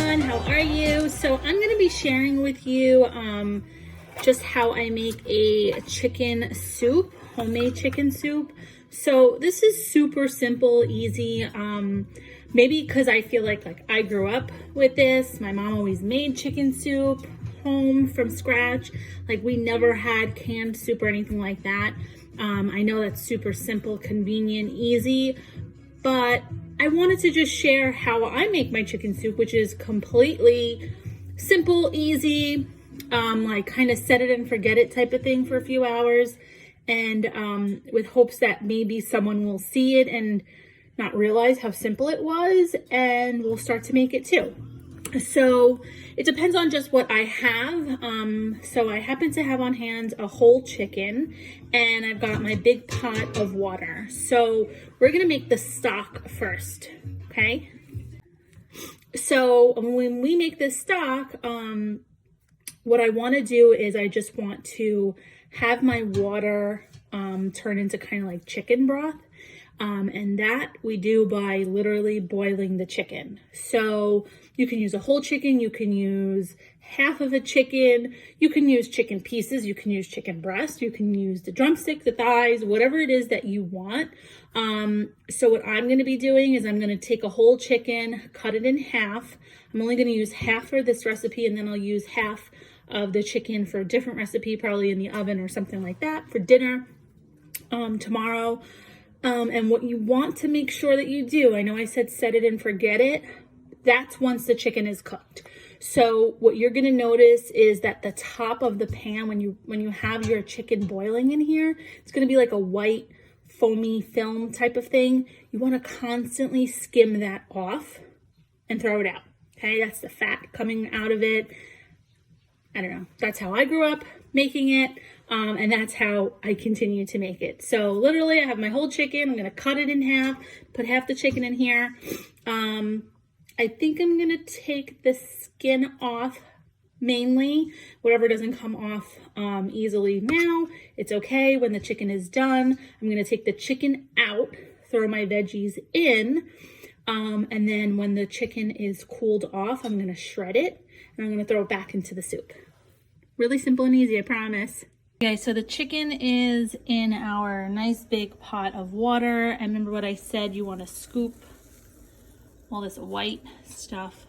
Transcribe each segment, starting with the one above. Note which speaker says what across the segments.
Speaker 1: everyone, how are you? So I'm going to be sharing with you just how I make a chicken soup, homemade chicken soup. So this is super simple, easy. Maybe because I feel like I grew up with this. My mom always made chicken soup home from scratch. Like we never had canned soup or anything like that. I know that's super simple, convenient, easy, but I wanted to just share how I make my chicken soup, which is completely simple, easy, like kind of set it and forget it type of thing for a few hours, and with hopes that maybe someone will see it and not realize how simple it was and will start to make it too. So it depends on just what I have. So I happen to have on hand a whole chicken, and I've got my big pot of water. So we're gonna make the stock first, okay? So when we make this stock, what I wanna do is I just want to have my water turn into kind of like chicken broth. And that we do by literally boiling the chicken. So you can use a whole chicken, you can use half of a chicken, you can use chicken pieces, you can use chicken breast, you can use the drumstick, the thighs, whatever it is that you want. So what I'm gonna be doing is I'm gonna take a whole chicken, cut it in half. I'm only gonna use half for this recipe, and then I'll use half of the chicken for a different recipe, probably in the oven or something like that for dinner tomorrow. And what you want to make sure that you do, I know I said set it and forget it, that's once the chicken is cooked. So what you're gonna notice is that the top of the pan, when you have your chicken boiling in here, it's gonna be like a white foamy film type of thing. You wanna constantly skim that off and throw it out, okay? That's the fat coming out of it. I don't know, that's how I grew up making it. And that's how I continue to make it. So literally I have my whole chicken. I'm going to cut it in half, put half the chicken in here. I think I'm going to take the skin off mainly. Whatever doesn't come off easily now, it's okay. When the chicken is done, I'm going to take the chicken out, throw my veggies in. And then when the chicken is cooled off, I'm going to shred it and I'm going to throw it back into the soup. Really simple and easy, I promise. Okay, so the chicken is in our nice big pot of water. And remember what I said, you want to scoop all this white stuff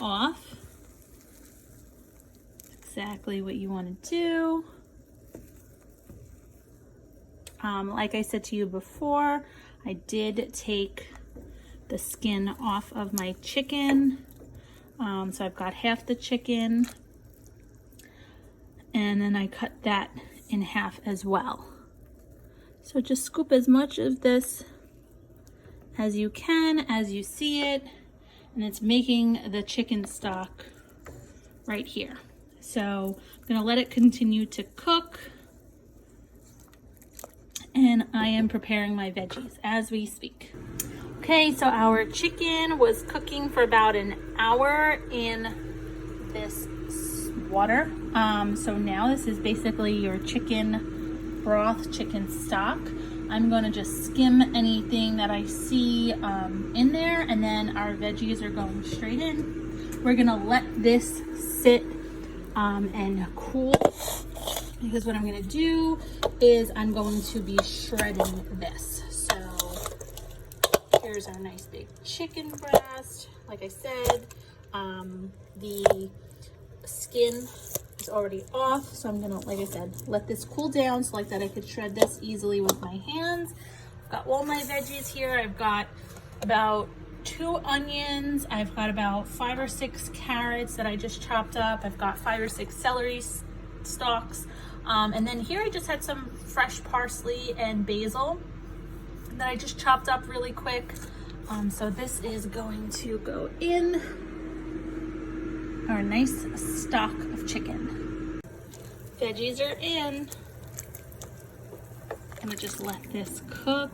Speaker 1: off. Exactly what you want to do. Like I said to you before, I did take the skin off of my chicken. So I've got half the chicken. And then I cut that in half as well. So just scoop as much of this as you can, as you see it, and it's making the chicken stock right here. So I'm gonna let it continue to cook, and I am preparing my veggies as we speak. Okay, so our chicken was cooking for about an hour in this water. So now this is basically your chicken broth, chicken stock. I'm going to just skim anything that I see in there, and then our veggies are going straight in. We're going to let this sit and cool, because what I'm going to do is I'm going to be shredding this. So here's our nice big chicken breast. Like I said, the skin is already off, so I'm gonna, like I said, let this cool down so like that I could shred this easily with my hands. I've got all my veggies here. I've got about 2 onions. I've got about 5 or 6 carrots that I just chopped up. I've got 5 or 6 celery stalks, and then here I just had some fresh parsley and basil that I just chopped up really quick. So this is going to go in our nice stock of chicken. Veggies are in. I'm gonna just let this cook,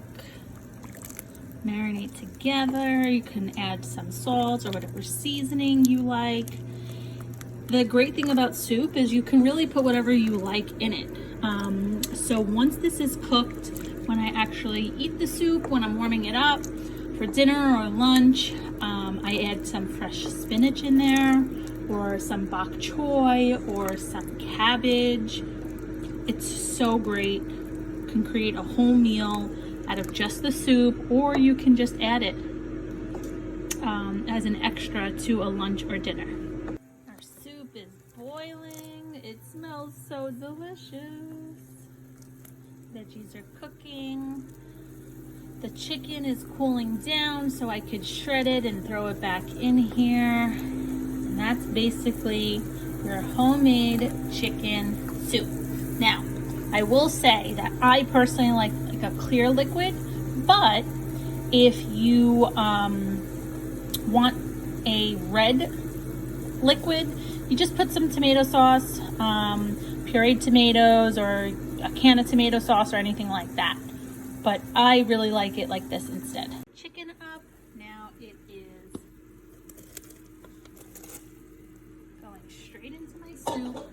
Speaker 1: marinate together. You can add some salt or whatever seasoning you like. The great thing about soup is you can really put whatever you like in it. So once this is cooked, when I actually eat the soup, when I'm warming it up, for dinner or lunch. I add some fresh spinach in there, or some bok choy, or some cabbage. It's so great. You can create a whole meal out of just the soup, or you can just add it as an extra to a lunch or dinner. Our soup is boiling. It smells so delicious. Veggies are cooking. The chicken is cooling down so I could shred it and throw it back in here. And that's basically your homemade chicken soup. Now, I will say that I personally like a clear liquid, but if you want a red liquid, you just put some tomato sauce, pureed tomatoes, or a can of tomato sauce or anything like that. But I really like it like this instead. Chicken up. Now it is going straight into my soup.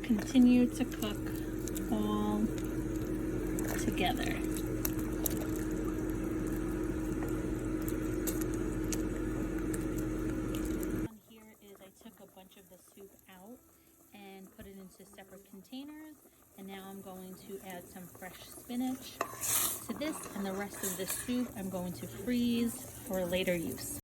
Speaker 1: Continue to cook all together. Bunch of the soup out and put it into separate containers, and now I'm going to add some fresh spinach to this, and the rest of the soup I'm going to freeze for later use.